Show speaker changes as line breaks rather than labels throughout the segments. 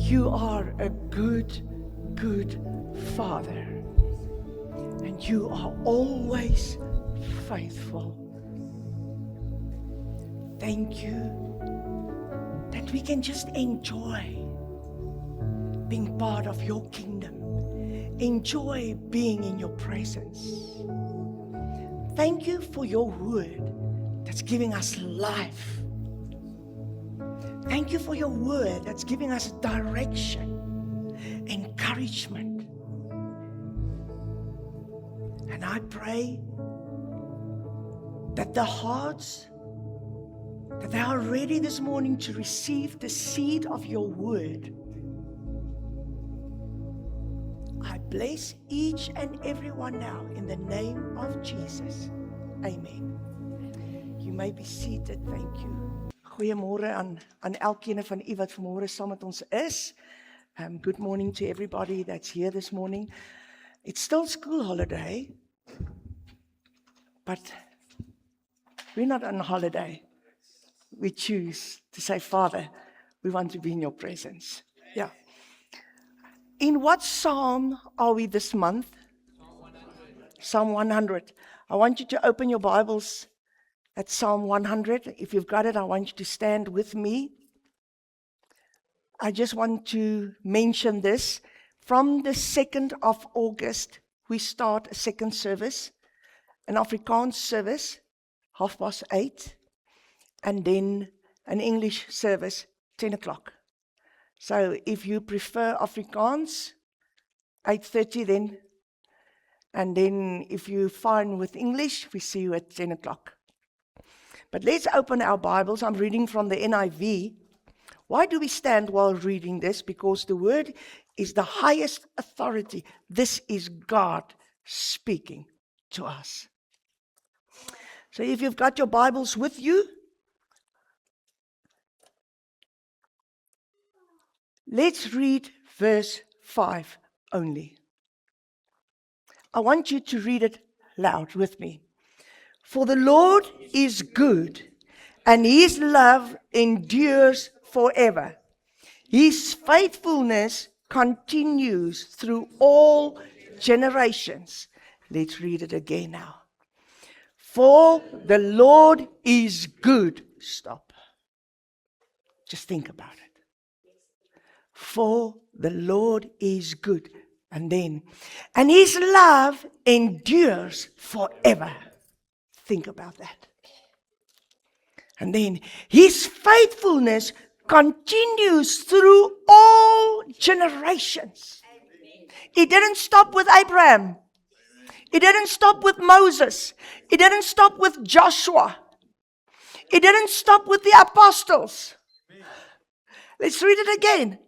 You are a good, good Father. And you are always faithful. Thank you that we can just enjoy being part of your kingdom. Enjoy being in your presence. Thank you for your word that's giving us life. Thank you for your word that's giving us direction, encouragement. And I pray that the hearts that they are ready this morning to receive the seed of your word, I bless each and every one now in the name of Jesus. Amen. You may be seated. Thank you. Goeiemôre aan elkeen van u wat vanmôre saam met ons is. Good morning to everybody that's here this morning. It's still school holiday, but we're not on holiday. We choose to say, Father, we want to be in your presence. Yeah. In what psalm are we this month? Psalm 100. I want you to open your Bibles at Psalm 100. If you've got it, I want you to stand with me. I just want to mention this. From the 2nd of August, we start a second service, an Afrikaans service, 8:30, and then an English service, 10 o'clock. So if you prefer Afrikaans, 8:30 then, and then if you're fine with English, we see you at 10 o'clock. But let's open our Bibles. I'm reading from the NIV. Why do we stand while reading this? Because the word is the highest authority. This is God speaking to us. So if you've got your Bibles with you, let's read verse 5 only. I want you to read it loud with me. For the Lord is good, and his love endures forever. His faithfulness continues through all generations. Let's read it again now. For the Lord is good. Stop. Just think about it. For the Lord is good. And then, and his love endures forever. Think about that. And then, his faithfulness continues through all generations. It didn't stop with Abraham. It didn't stop with Moses. It didn't stop with Joshua. It didn't stop with the apostles. Let's read it again.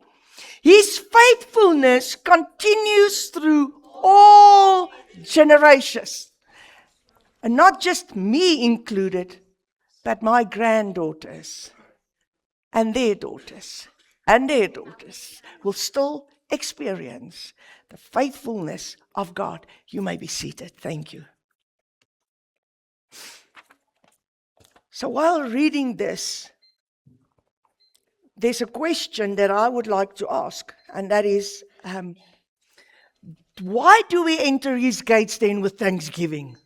His faithfulness continues through all generations. And not just me included, but my granddaughters and their daughters and their daughters will still experience the faithfulness of God. You may be seated. Thank you. So while reading this, there's a question that I would like to ask, and that is, why do we enter his gates then with thanksgiving?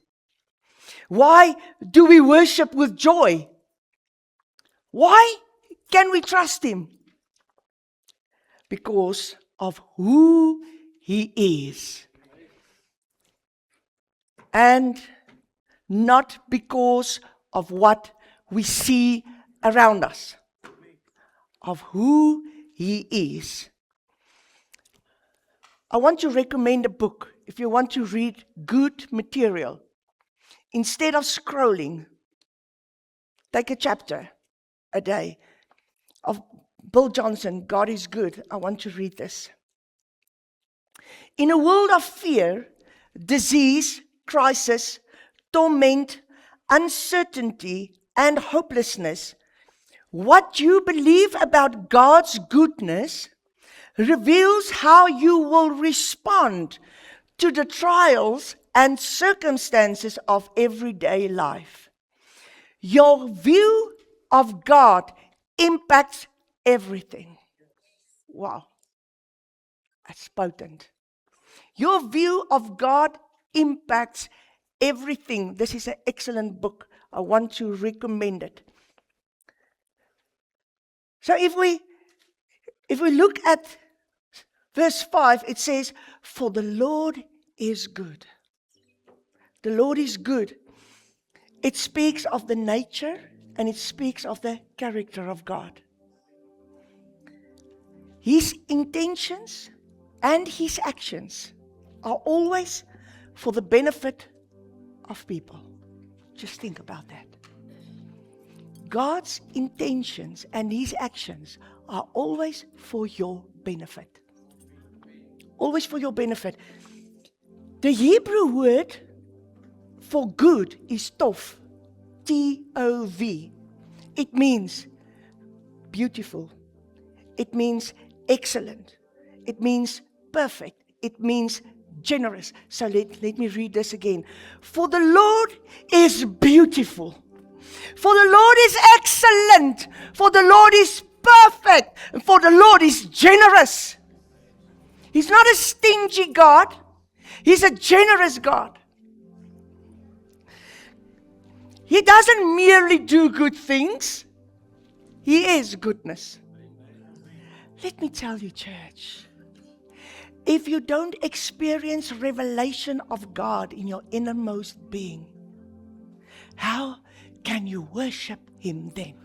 Why do we worship with joy? Why can we trust him? Because of who he is. And not because of what we see around us. Of who he is. I want to recommend a book if you want to read good material. Instead of scrolling, take a chapter a day of Bill Johnson, God is Good. I want to read this. In a world of fear, disease, crisis, torment, uncertainty, and hopelessness, what you believe about God's goodness reveals how you will respond to the trials and circumstances of everyday life. Your view of God impacts everything. Wow. That's potent. Your view of God impacts everything. This is an excellent book. I want to recommend it. So if we look at verse 5, it says, "For the Lord is good." The Lord is good. It speaks of the nature and it speaks of the character of God. His intentions and his actions are always for the benefit of people. Just think about that. God's intentions and his actions are always for your benefit. Always for your benefit. The Hebrew word for good is tov. T-O-V. It means beautiful. It means excellent. It means perfect. It means generous. So let me read this again. For the Lord is beautiful. For the Lord is excellent. For the Lord is perfect. And for the Lord is generous. He's not a stingy God. He's a generous God. He doesn't merely do good things. He is goodness. Let me tell you, church, if you don't experience revelation of God in your innermost being, how can you worship him then?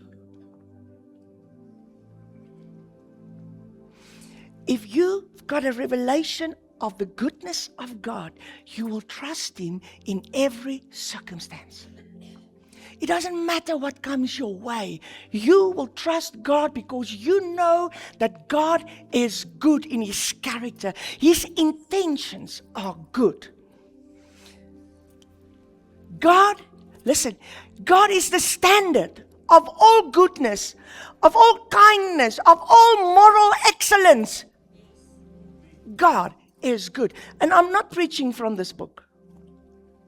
If you've got a revelation of the goodness of God, you will trust him in every circumstance. It doesn't matter what comes your way. You will trust God because you know that God is good in his character. His intentions are good. God, listen, God is the standard of all goodness, of all kindness, of all moral excellence. God is good. And I'm not preaching from this book.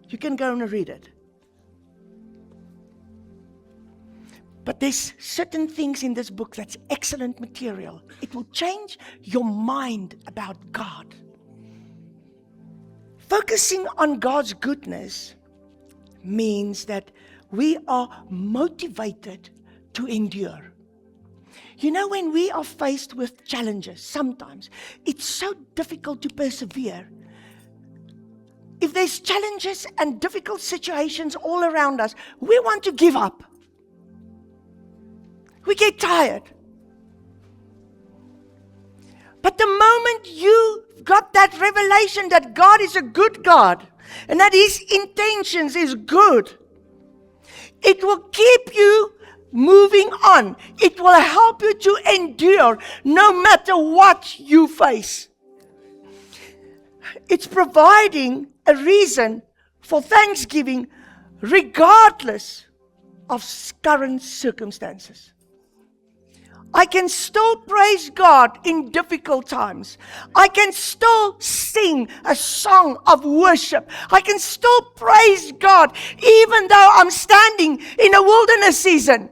You can go and read it. But there's certain things in this book that's excellent material. It will change your mind about God. Focusing on God's goodness means that we are motivated to endure. You know, when we are faced with challenges, sometimes it's so difficult to persevere. If there's challenges and difficult situations all around us, we want to give up. We get tired. But the moment you got that revelation that God is a good God and that his intentions is good, it will keep you moving on. It will help you to endure no matter what you face. It's providing a reason for thanksgiving regardless of current circumstances. I can still praise God in difficult times. I can still sing a song of worship. I can still praise God even though I'm standing in a wilderness season.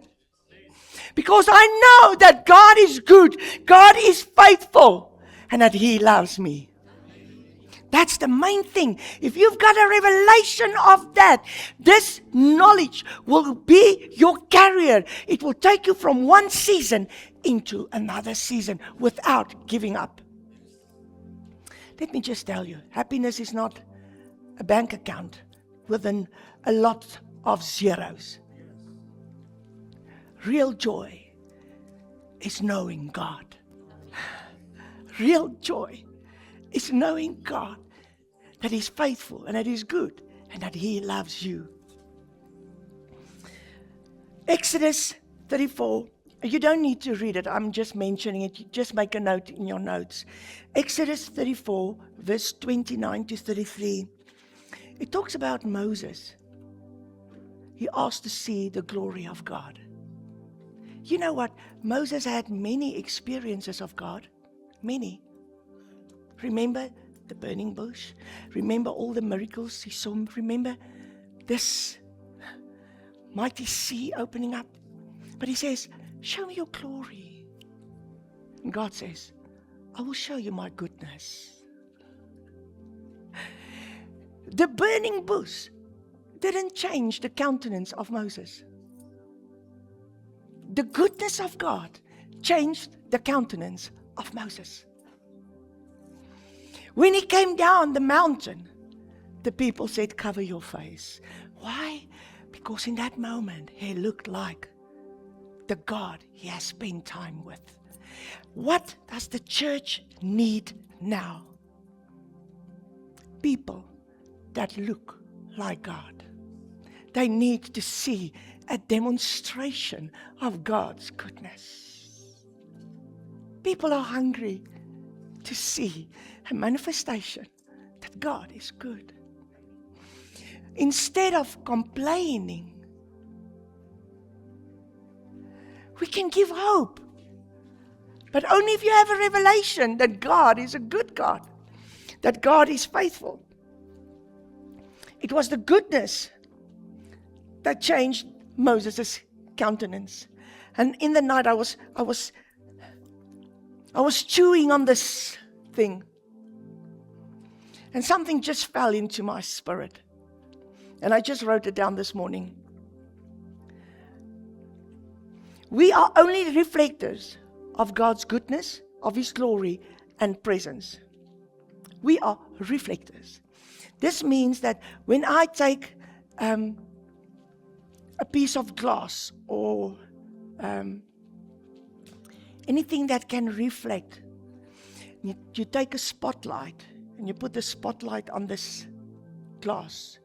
Because I know that God is good, God is faithful, and that he loves me. That's the main thing. If you've got a revelation of that, this knowledge will be your carrier. It will take you from one season into another season without giving up. Let me just tell you, happiness is not a bank account with a lot of zeros. Real joy is knowing God. Real joy is knowing God, that he's faithful and that he's good and that he loves you. Exodus 34. You don't need to read it. I'm just mentioning it. You just make a note in your notes. Exodus 34, verse 29 to 33. It talks about Moses. He asked to see the glory of God. You know what? Moses had many experiences of God. Many. Remember the burning bush? Remember all the miracles he saw? Remember this mighty sea opening up? But he says, show me your glory. And God says, I will show you my goodness. The burning bush didn't change the countenance of Moses. The goodness of God changed the countenance of Moses. When he came down the mountain, the people said, cover your face. Why? Because in that moment, he looked like the God he has spent time with. What does the church need now? People that look like God. They need to see a demonstration of God's goodness. People are hungry to see a manifestation that God is good. Instead of complaining, we can give hope. But only if you have a revelation that God is a good God, that God is faithful. It was the goodness that changed Moses' countenance. And in the night I was chewing on this thing. And something just fell into my spirit. And I just wrote it down this morning. We are only reflectors of God's goodness, of His glory and presence. We are reflectors. This means that when I take a piece of glass or anything that can reflect, you take a spotlight and you put the spotlight on this glass,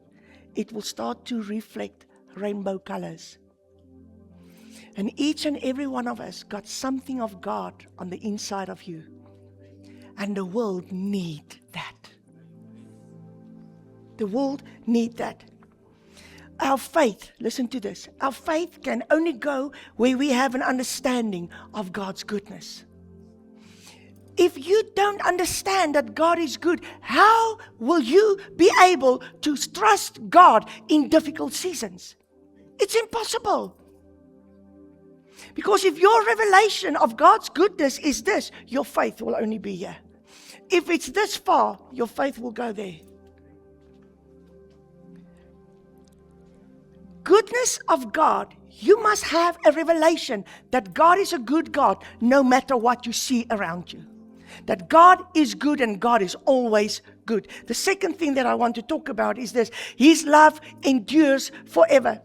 it will start to reflect rainbow colors. And each and every one of us got something of God on the inside of you. And the world need that. The world need that. Our faith, listen to this, our faith can only go where we have an understanding of God's goodness. If you don't understand that God is good, how will you be able to trust God in difficult seasons? It's impossible. Because if your revelation of God's goodness is this, your faith will only be here. If it's this far, your faith will go there. Goodness of God, you must have a revelation that God is a good God no matter what you see around you. That God is good and God is always good. The second thing that I want to talk about is this. His love endures forever.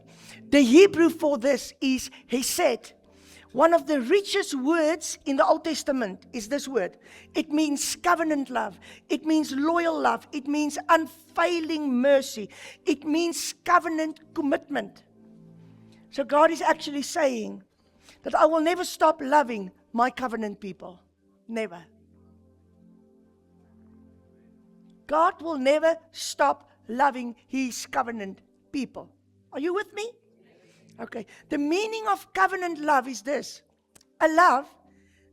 The Hebrew for this is Hesed. One of the richest words in the Old Testament is this word. It means covenant love. It means loyal love. It means unfailing mercy. It means covenant commitment. So God is actually saying that I will never stop loving my covenant people. Never. God will never stop loving His covenant people. Are you with me? Okay. The meaning of covenant love is this. A love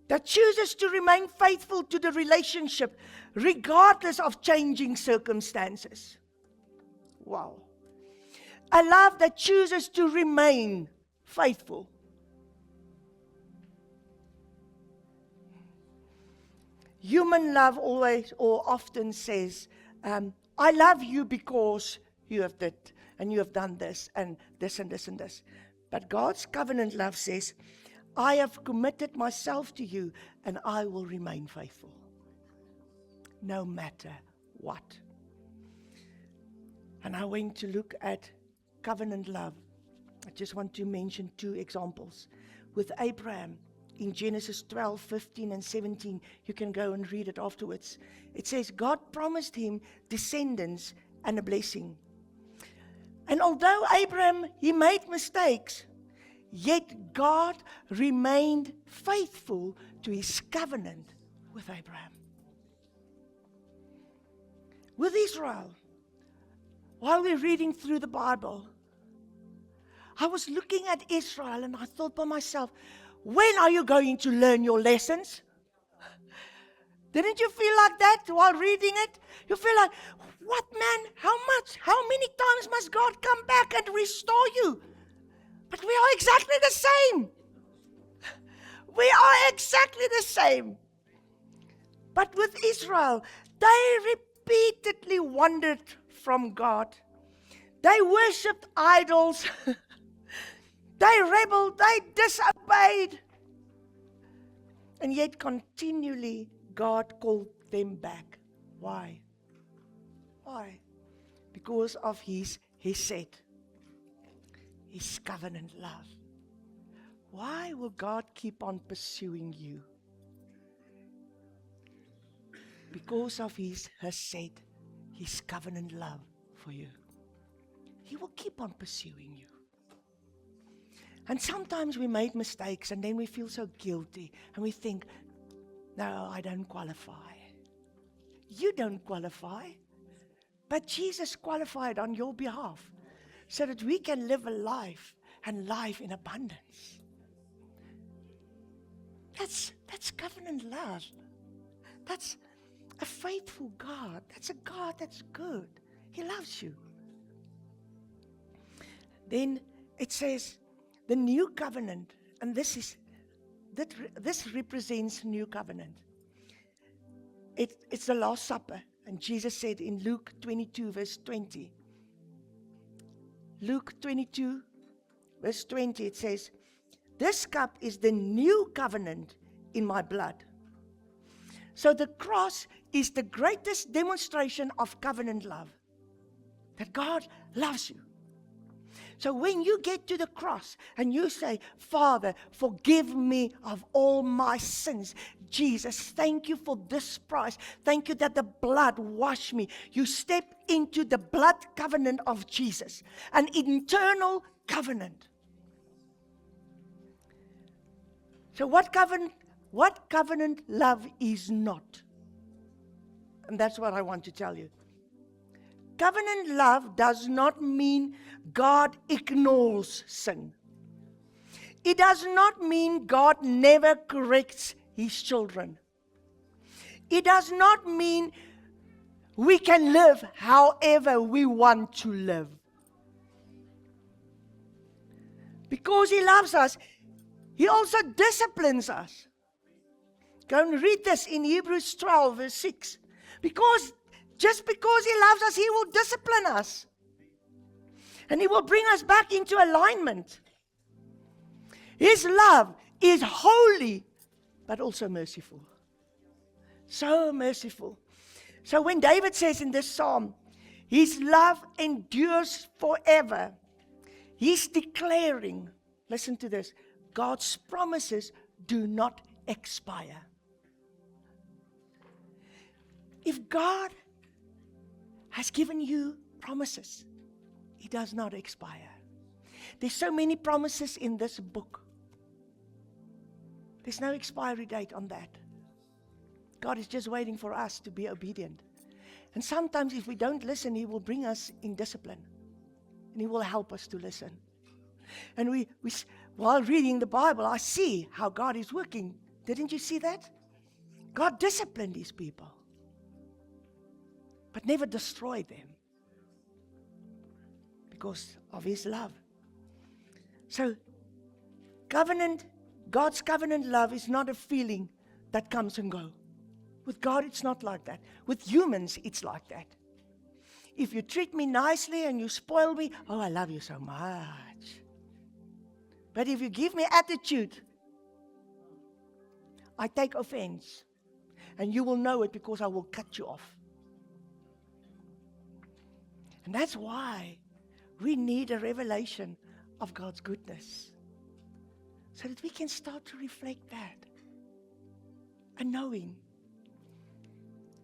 that chooses to remain faithful to the relationship regardless of changing circumstances. Wow. A love that chooses to remain faithful. Human love always or often says, I love you because you have did and you have done this and this and this and this. But God's covenant love says, I have committed myself to you and I will remain faithful. No matter what. And I went to look at covenant love. I just want to mention two examples. With Abraham, in Genesis 12, 15 and 17, you can go and read it afterwards. It says, God promised him descendants and a blessing. And although Abraham, he made mistakes, yet God remained faithful to His covenant with Abraham. With Israel, while we're reading through the Bible, I was looking at Israel and I thought by myself, when are you going to learn your lessons? Didn't you feel like that while reading it? You feel like, what man, how much, how many times must God come back and restore you? But we are exactly the same. We are exactly the same. But with Israel, they repeatedly wandered from God. They worshipped idols. They rebelled. They disobeyed. And yet continually God called them back. Why? Why? Because of His Hesed, His covenant love. Why will God keep on pursuing you? Because of His Hesed, His covenant love for you. He will keep on pursuing you. And sometimes we made mistakes and then we feel so guilty and we think, no, I don't qualify. You don't qualify. But Jesus qualified on your behalf so that we can live a life and life in abundance. That's covenant love. That's a faithful God. That's a God that's good. He loves you. Then it says, the new covenant, and this represents new covenant. It's the Last Supper, and Jesus said in Luke 22, verse 20. Luke 22, verse 20, it says, this cup is the new covenant in my blood. So the cross is the greatest demonstration of covenant love. That God loves you. So when you get to the cross and you say, Father, forgive me of all my sins. Jesus, thank you for this price. Thank you that the blood washed me. You step into the blood covenant of Jesus, an eternal covenant. So what covenant love is not? And that's what I want to tell you. Covenant love does not mean God ignores sin. It does not mean God never corrects His children. It does not mean we can live however we want to live. Because He loves us, He also disciplines us. Go and read this in Hebrews 12, verse 6. Just because He loves us, He will discipline us. And He will bring us back into alignment. His love is holy, but also merciful. So merciful. So when David says in this psalm, His love endures forever, he's declaring, listen to this, God's promises do not expire. If God has given you promises, it does not expire. There's so many promises in this book. There's no expiry date on that. God is just waiting for us to be obedient. And sometimes if we don't listen, He will bring us in discipline. And He will help us to listen. And while reading the Bible, I see how God is working. Didn't you see that? God disciplined His people, but never destroyed them because of His love. So, God's covenant love is not a feeling that comes and goes. With God, it's not like that. With humans, it's like that. If you treat me nicely and you spoil me, oh, I love you so much. But if you give me attitude, I take offense. And you will know it because I will cut you off. And that's why we need a revelation of God's goodness. So that we can start to reflect that. And knowing.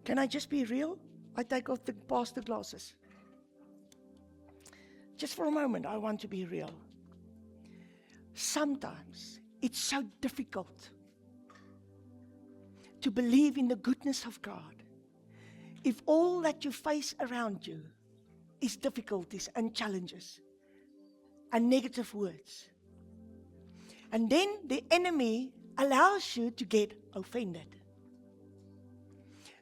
Can I just be real? I take off the pastor glasses. Just for a moment, I want to be real. Sometimes it's so difficult to believe in the goodness of God if all that you face around you is difficulties and challenges and negative words. And then the enemy allows you to get offended.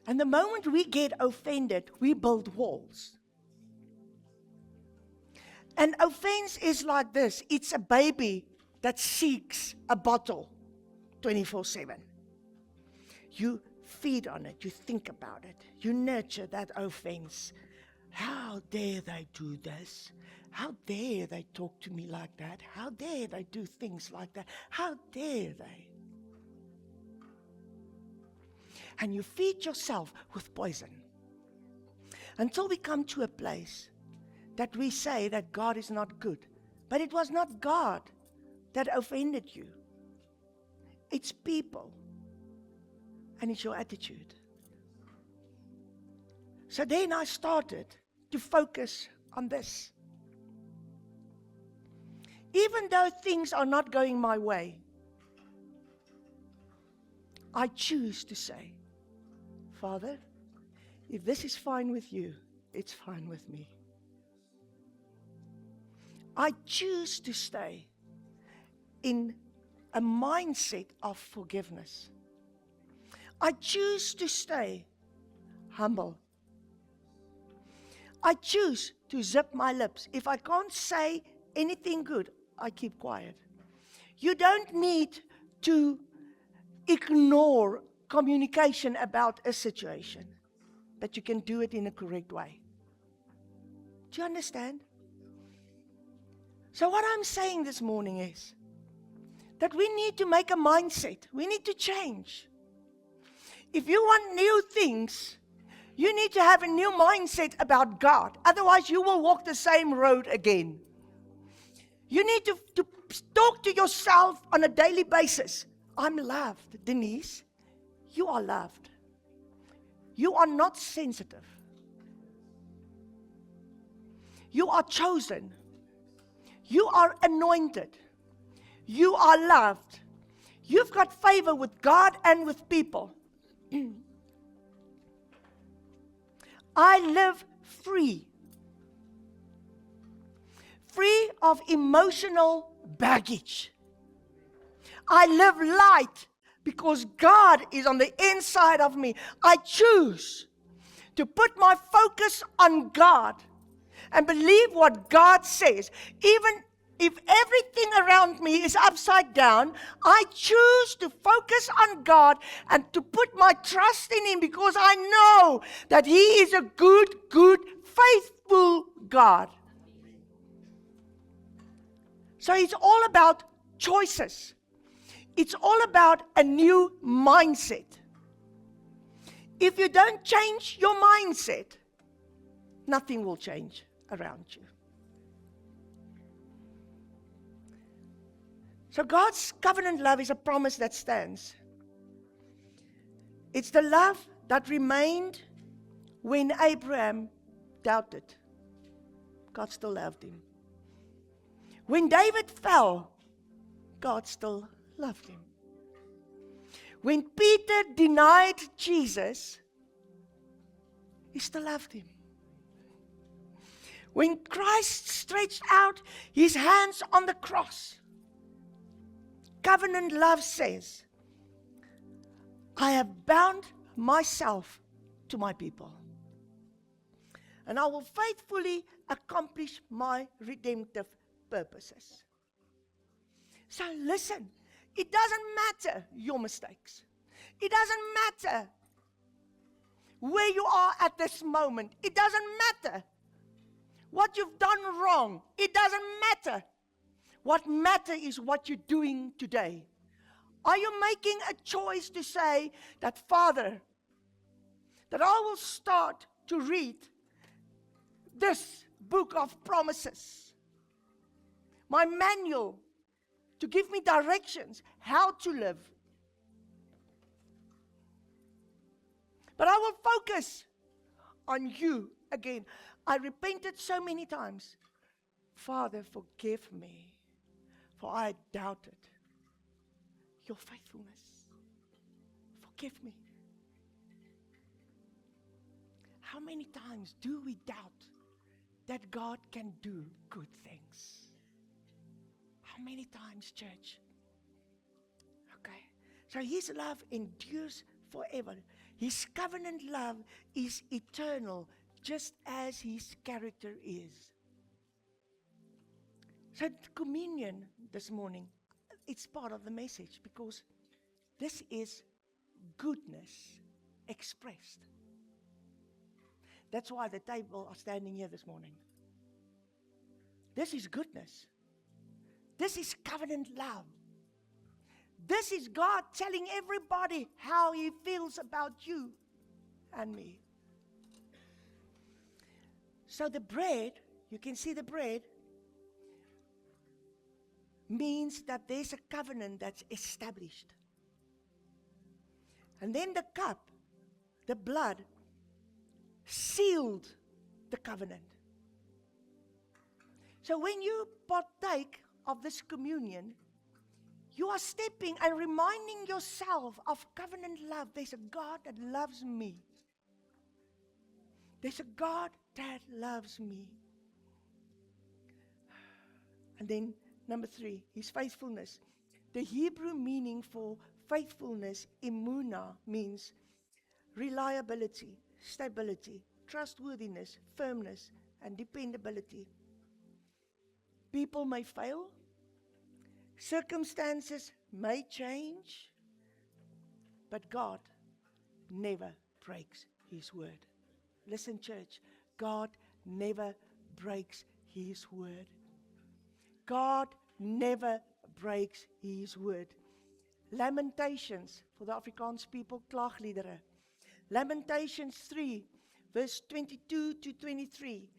And the moment we get offended, we build walls. And offense is like this. It's a baby that seeks a bottle 24/7. You feed on it, you think about it, you nurture that offense. How dare they do this? How dare they talk to me like that? How dare they do things like that? How dare they? And you feed yourself with poison until we come to a place that we say that God is not good. But it was not God that offended you. It's people. And it's your attitude. So then I started to focus on this. Even though things are not going my way, I choose to say, Father, if this is fine with you, it's fine with me. I choose to stay in a mindset of forgiveness. I choose to stay humble. I choose to zip my lips. If I can't say anything good, I keep quiet. You don't need to ignore communication about a situation, but you can do it in a correct way. Do you understand? So what I'm saying this morning is that we need to make a mindset. We need to change. If you want new things, you need to have a new mindset about God. Otherwise, you will walk the same road again. You need to talk to yourself on a daily basis. I'm loved. Denise, you are loved. You are not sensitive. You are chosen. You are anointed. You are loved. You've got favor with God and with people. I live free. Free of emotional baggage. I live light because God is on the inside of me. I choose to put my focus on God and believe what God says. Even if everything around me is upside down, I choose to focus on God and to put my trust in Him because I know that He is a good, faithful God. So it's all about choices. It's all about a new mindset. If you don't change your mindset, nothing will change around you. So God's covenant love is a promise that stands. It's the love that remained when Abraham doubted. God still loved him. When David fell, God still loved him. When Peter denied Jesus, he still loved him. When Christ stretched out his hands on the cross, covenant love says, I have bound myself to my people, and I will faithfully accomplish my redemptive purposes. So listen, it doesn't matter your mistakes. It doesn't matter where you are at this moment. It doesn't matter what you've done wrong. It doesn't matter. What matters is what you're doing today. Are you making a choice to say that, Father, that I will start to read this book of promises, my manual to give me directions how to live. But I will focus on you again. I repented so many times. Father, forgive me. For I doubted your faithfulness. Forgive me. How many times do we doubt that God can do good things? How many times, church? Okay. So His love endures forever. His covenant love is eternal, just as His character is. So communion this morning, it's part of the message because this is goodness expressed. That's why the table are standing here this morning. This is goodness. This is covenant love. This is God telling everybody how He feels about you and me. So the bread, you can see the bread, means that there's a covenant that's established. And then the cup, the blood, sealed the covenant. So when you partake of this communion, you are stepping and reminding yourself of covenant love. There's a God that loves me. There's a God that loves me. And then number 3, His faithfulness. The Hebrew meaning for faithfulness, emunah, means reliability, stability, trustworthiness, firmness, and dependability. People may fail. Circumstances may change. But God never breaks His word. Listen, church, God never breaks His word. God never breaks His word. Lamentations, for the Afrikaans people, klaagliedere. Lamentations 3, verse 22 to 23.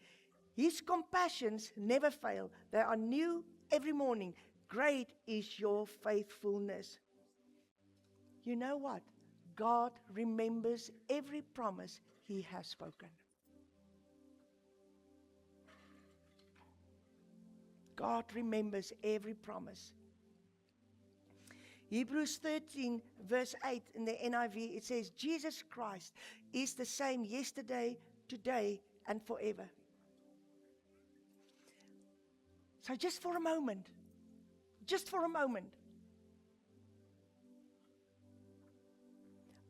His compassions never fail. They are new every morning. Great is your faithfulness. You know what? God remembers every promise He has spoken. God remembers every promise. Hebrews 13, verse 8 in the NIV, it says, Jesus Christ is the same yesterday, today, and forever. So just for a moment,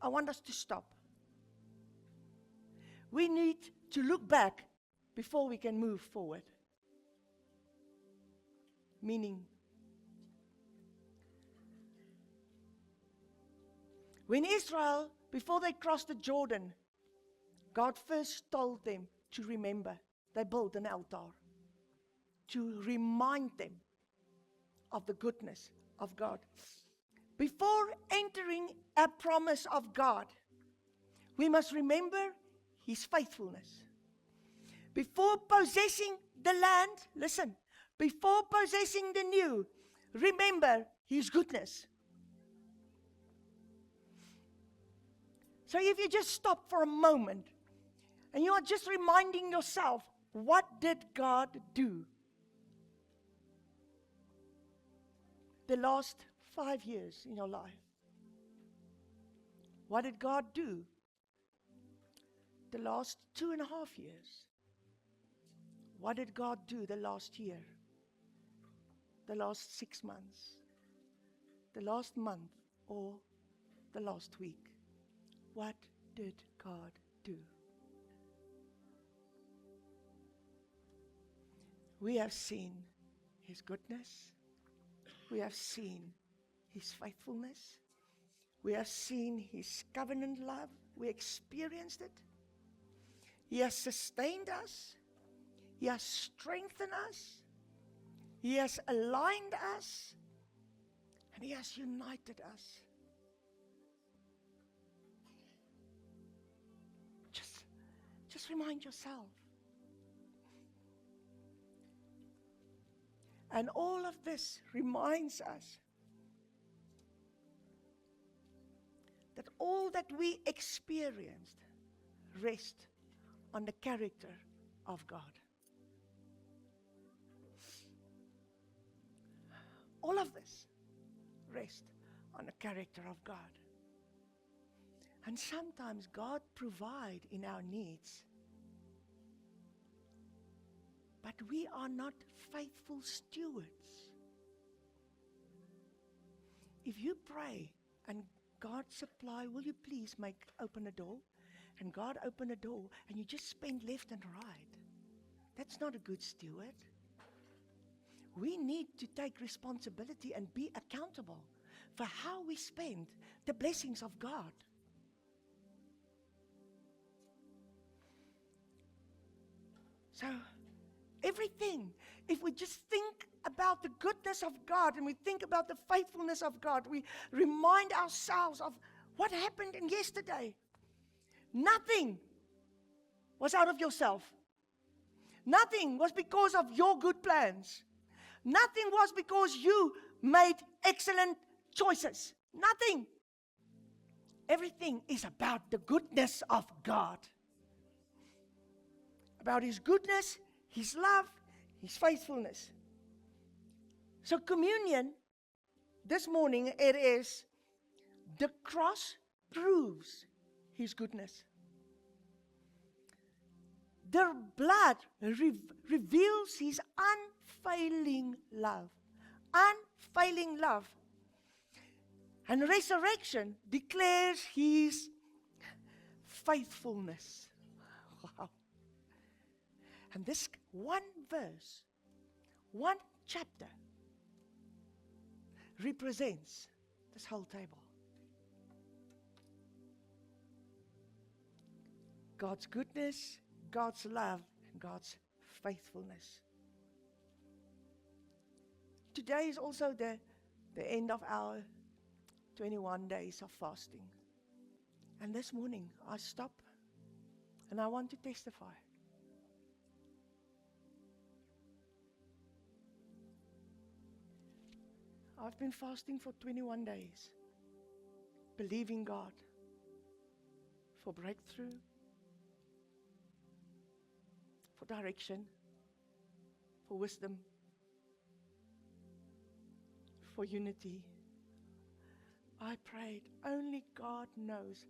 I want us to stop. We need to look back before we can move forward. Meaning, when Israel, before they crossed the Jordan, God first told them to remember. They built an altar to remind them of the goodness of God. Before entering a promise of God, we must remember His faithfulness. Before possessing the land, listen, before possessing the new, remember His goodness. So if you just stop for a moment and you are just reminding yourself, what did God do? The last 5 years in your life. What did God do? The last 2.5 years. What did God do the last year? The last 6 months? The last month or the last week? What did God do? We have seen His goodness. We have seen His faithfulness. We have seen His covenant love. We experienced it. He has sustained us. He has strengthened us. He has aligned us. And He has united us. Just remind yourself. And all of this reminds us that all that we experienced rests on the character of God. All of this rests on the character of God. And sometimes God provides in our needs. But we are not faithful stewards. If you pray and God supply, will you please open a door? And God open a door and you just spend left and right. That's not a good steward. We need to take responsibility and be accountable for how we spend the blessings of God. So, everything, if we just think about the goodness of God and we think about the faithfulness of God, we remind ourselves of what happened in yesterday. Nothing was out of yourself. Nothing was because of your good plans. Nothing was because you made excellent choices. Nothing. Everything is about the goodness of God. About His goodness, His love, His faithfulness. So communion, this morning, it is the cross proves His goodness. The blood reveals His unfailing love. Unfailing love. And resurrection declares His faithfulness. Wow. And this one verse, one chapter, represents this whole table. God's goodness, God's love, and God's faithfulness. Today is also the end of our 21 days of fasting. And this morning I stop and I want to testify. I've been fasting for 21 days, believing God for breakthrough, for direction, for wisdom, for unity. I prayed. Only God knows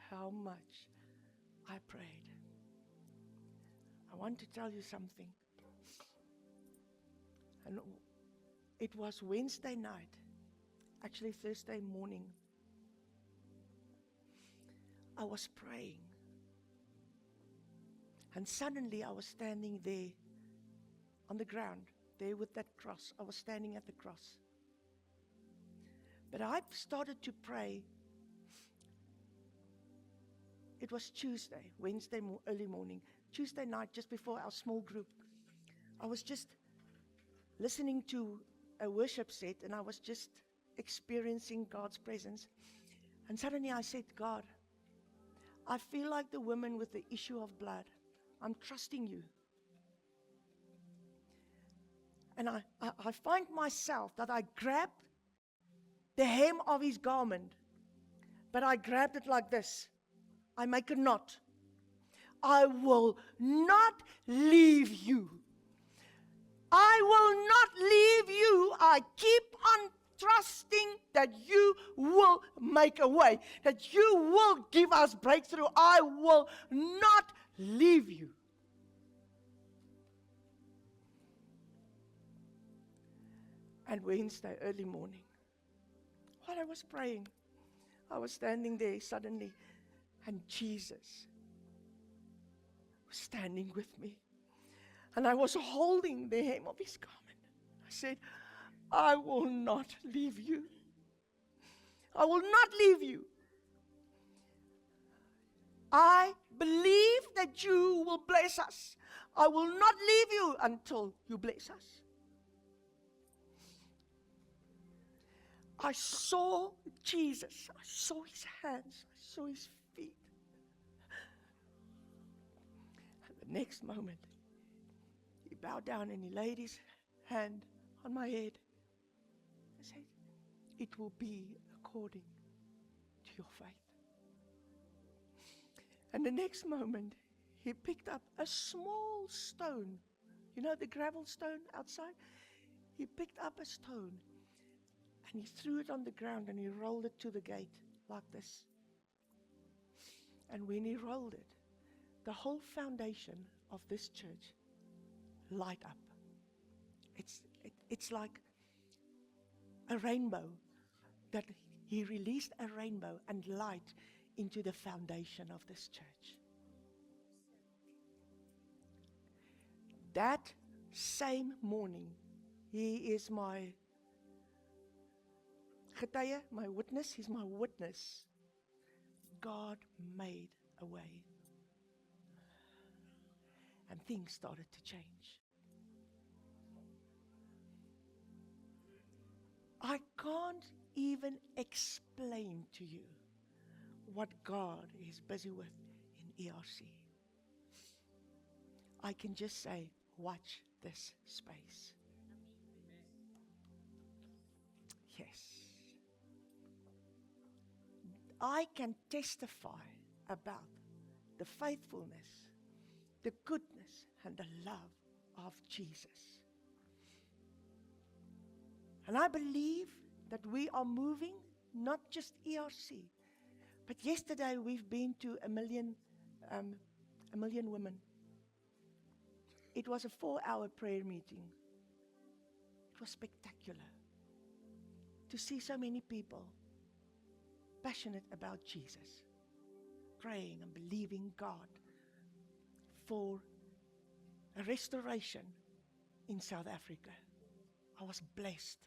how much I prayed. I want to tell you something. And it was Wednesday night, actually Thursday morning. I was praying. And suddenly I was standing there on the ground, there with that cross. I was standing at the cross. But I started to pray. It was Tuesday, Wednesday early morning. Tuesday night, just before our small group. I was just listening to a worship set and I was just experiencing God's presence. And suddenly I said, God, I feel like the woman with the issue of blood. I'm trusting you. And I find myself that I grabbed the hem of his garment, but I grabbed it like this. I make a knot. I will not leave you. I will not leave you. I keep on trusting that you will make a way, that you will give us breakthrough. I will not leave you. And Wednesday, early morning, while I was praying, I was standing there suddenly, and Jesus was standing with me. And I was holding the hem of his garment. I said, I will not leave you. I will not leave you. I believe that you will bless us. I will not leave you until you bless us. I saw Jesus. I saw his hands. I saw his feet. And the next moment, he bowed down and he laid his hand on my head. I said, it will be according to your faith. And the next moment, he picked up a small stone. You know the gravel stone outside? He picked up a stone and he threw it on the ground and he rolled it to the gate like this. And when he rolled it, the whole foundation of this church light up. It's like a rainbow, that he released a rainbow and light into the foundation of this church. That same morning, he is my getuie, my witness. He's my witness. God made a way. and things started to change. I can't even explain to you what God is busy with in ERC. I can just say, watch this space. Yes. I can testify about the faithfulness, the goodness, and the love of Jesus. And I believe that we are moving, not just ERC, but yesterday we've been to a million women. It was a 4-hour prayer meeting. It was spectacular to see so many people passionate about Jesus, praying and believing God for a restoration in South Africa. I was blessed.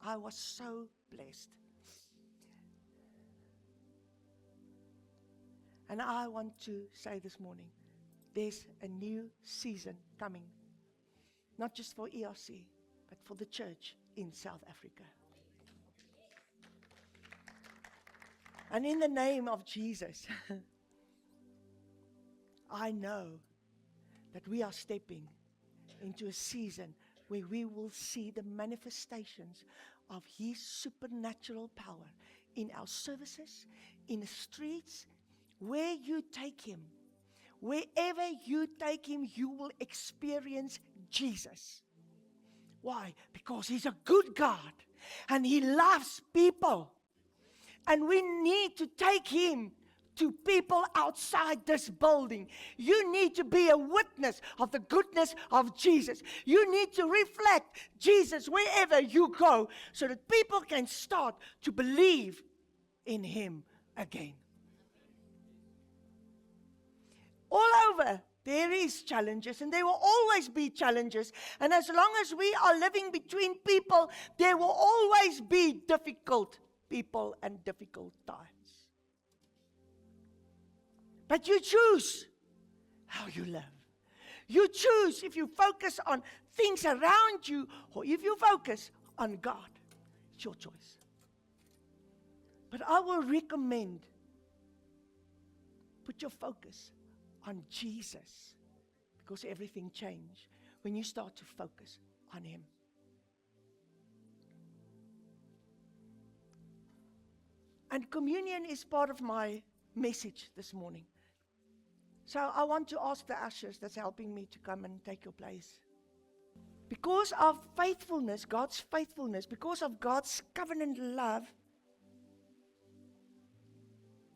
I was so blessed. And I want to say this morning, there's a new season coming, not just for ERC, but for the church in South Africa. And in the name of Jesus, I know that we are stepping into a season where we will see the manifestations of His supernatural power in our services, in the streets, where you take Him. Wherever you take Him, you will experience Jesus. Why? Because He's a good God and He loves people. And we need to take Him to people outside this building. You need to be a witness of the goodness of Jesus. You need to reflect Jesus wherever you go so that people can start to believe in Him again. All over, there is challenges, and there will always be challenges. And as long as we are living between people, there will always be difficult people and difficult times. But you choose how you live. You choose if you focus on things around you or if you focus on God. It's your choice. But I will recommend, put your focus on Jesus, because everything changes when you start to focus on Him. And communion is part of my message this morning. So I want to ask the ushers that's helping me to come and take your place. Because of faithfulness, God's faithfulness, because of God's covenant love,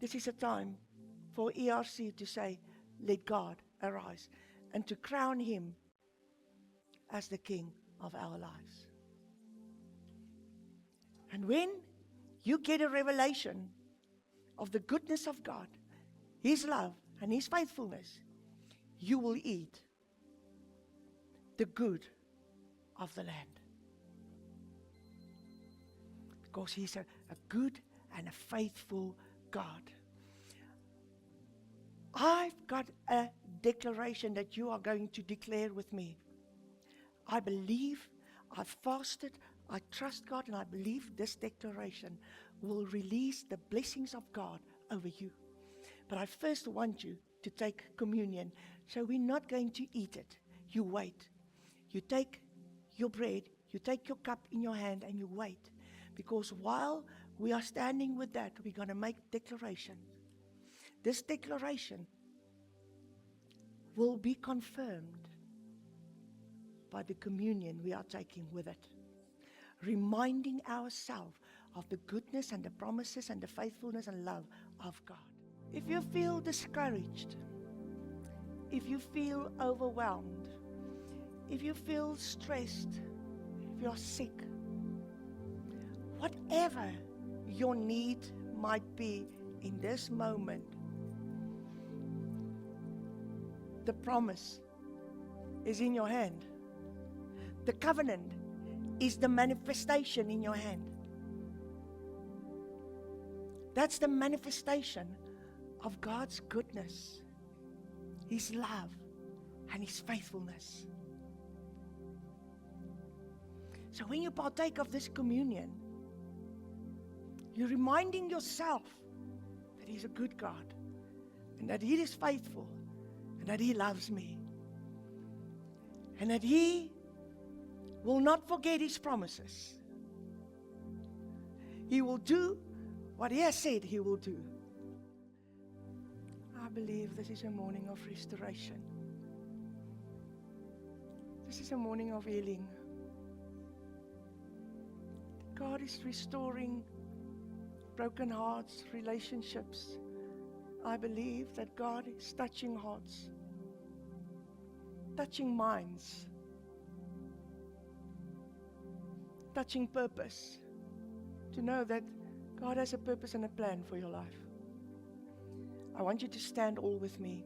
this is a time for ERC to say, let God arise, and to crown Him as the King of our lives. And when you get a revelation of the goodness of God, His love and His faithfulness, you will eat the good of the land. Because He's a good and a faithful God. I've got a declaration that you are going to declare with me. I believe, I've fasted, I trust God, and I believe this declaration will release the blessings of God over you. But I first want you to take communion. So we're not going to eat it. You wait. You take your bread, you take your cup in your hand, and you wait. Because while we are standing with that, we're going to make declaration. This declaration will be confirmed by the communion we are taking with it. Reminding ourselves of the goodness and the promises and the faithfulness and love of God. If you feel discouraged, if you feel overwhelmed, if you feel stressed, if you're sick, whatever your need might be in this moment, the promise is in your hand. The covenant is the manifestation in your hand. That's the manifestation of God's goodness, His love, and His faithfulness. So when you partake of this communion, you're reminding yourself that He's a good God, and that He is faithful, and that He loves me, and that He will not forget His promises. He will do what He has said He will do. I believe this is a morning of restoration. This is a morning of healing. God is restoring broken hearts, relationships. I believe that God is touching hearts, touching minds, touching purpose. To know that God has a purpose and a plan for your life. I want you to stand all with me.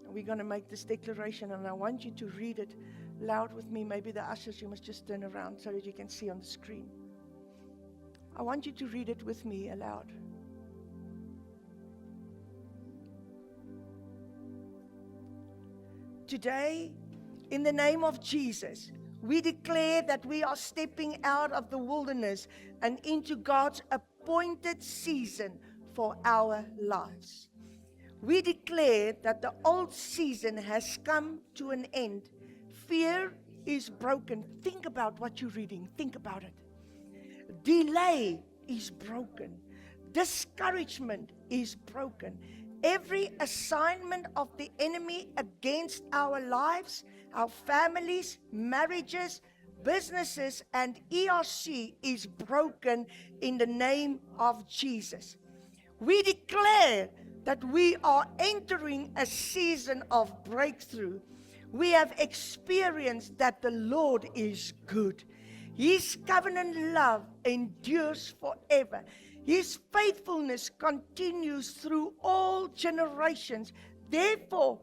We're going to make this declaration, and I want you to read it loud with me. Maybe the ushers, you must just turn around so that you can see on the screen. I want you to read it with me aloud. Today, in the name of Jesus, we declare that we are stepping out of the wilderness and into God's appointed season for our lives. We declare that the old season has come to an end. Fear is broken. Think about what you're reading. Think about it. Delay is broken. Discouragement is broken. Every assignment of the enemy against our lives, our families, marriages, businesses, and ERC is broken in the name of Jesus. We declare that we are entering a season of breakthrough. We have experienced that the Lord is good. His covenant love endures forever. His faithfulness continues through all generations. Therefore,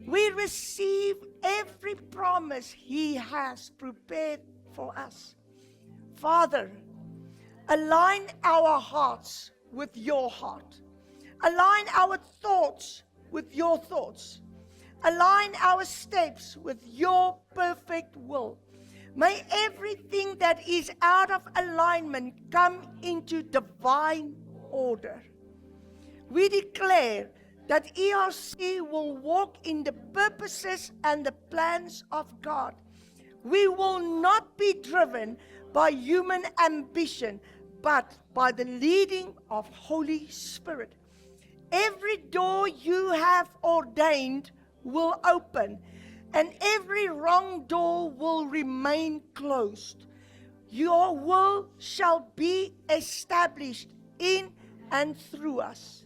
we receive every promise He has prepared for us. Father, align our hearts with your heart. Align our thoughts with your thoughts. Align our steps with your perfect will. May everything that is out of alignment come into divine order. We declare that ERC will walk in the purposes and the plans of God. We will not be driven by human ambition, but by the leading of Holy Spirit. Every door you have ordained will open, and every wrong door will remain closed. Your will shall be established in and through us.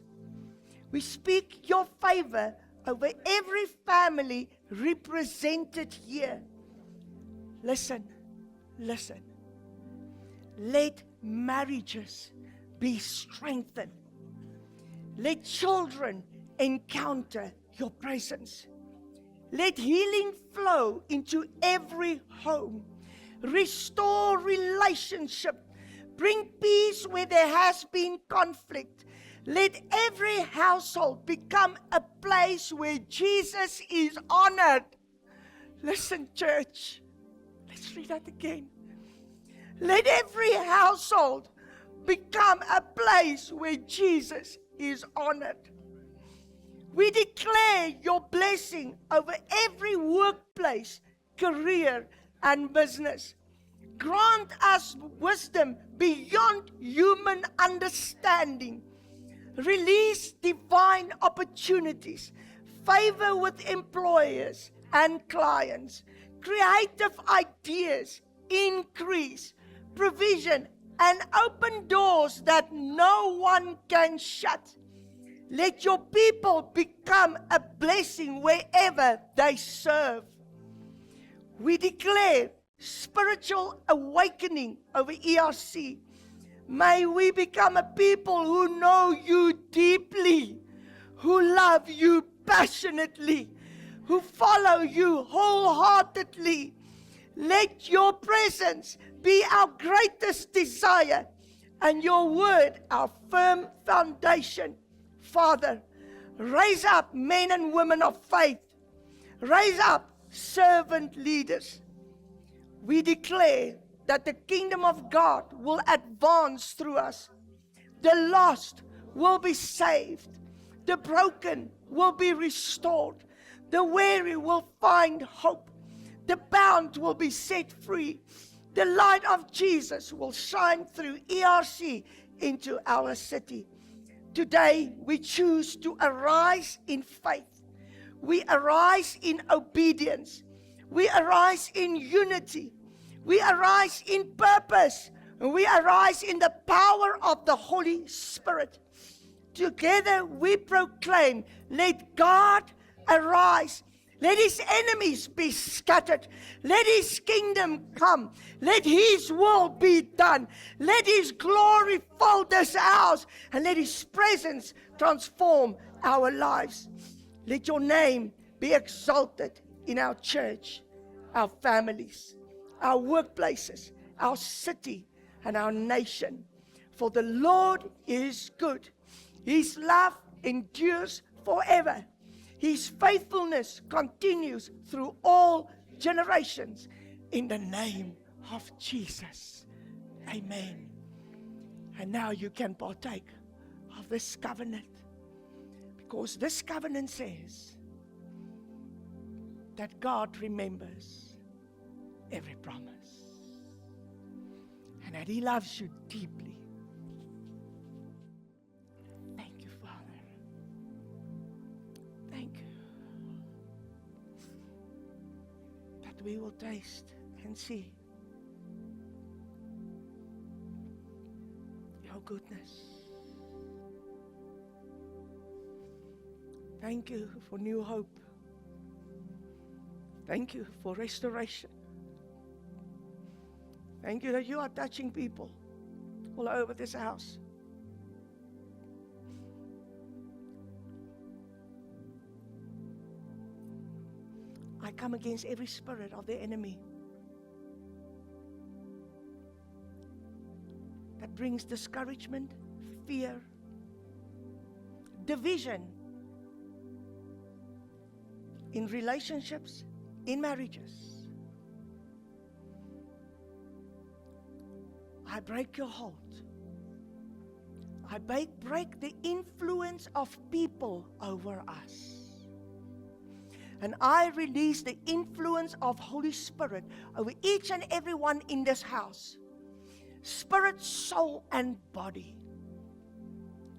We speak your favor over every family represented here. Listen. Let marriages be strengthened. Let children encounter your presence. Let healing flow into every home. Restore relationship. Bring peace where there has been conflict. Let every household become a place where Jesus is honored. Listen, church. Let's read that again. Let every household become a place where Jesus is honored. We declare your blessing over every workplace, career, and business. Grant us wisdom beyond human understanding. Release divine opportunities, favor with employers and clients, creative ideas, increase, provision, and open doors that no one can shut. Let your people become a blessing wherever they serve. We declare spiritual awakening over ERC. May we become a people who know you deeply, who love you passionately, who follow you wholeheartedly. Let your presence be our greatest desire, and your word our firm foundation. Father, raise up men and women of faith. Raise up servant leaders. We declare that the kingdom of God will advance through us. The lost will be saved. The broken will be restored. The weary will find hope. The bound will be set free. The light of Jesus will shine through ERC into our city. Today, we choose to arise in faith. We arise in obedience. We arise in unity. We arise in purpose. We arise in the power of the Holy Spirit. Together we proclaim, let God arise. Let His enemies be scattered. Let His kingdom come. Let His will be done. Let His glory fill this house. And let His presence transform our lives. Let your name be exalted in our church, our families, our workplaces, our city, and our nation. For the Lord is good. His love endures forever. His faithfulness continues through all generations. In the name of Jesus. Amen. And now you can partake of this covenant. Because this covenant says that God remembers every promise. And that He loves you deeply. Thank you, Father. Thank you. That we will taste and see your goodness. Thank you for new hope. Thank you for restoration. Thank you that you are touching people all over this house. I come against every spirit of the enemy that brings discouragement, fear, division in relationships, in marriages. I break your hold. I break the influence of people over us. And I release the influence of Holy Spirit over each and every one in this house. Spirit, soul, and body.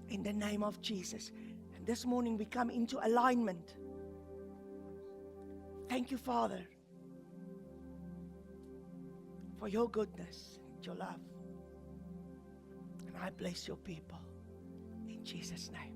In the name of Jesus. And this morning we come into alignment. Thank you, Father, for your goodness and your love. And I bless your people in Jesus' name.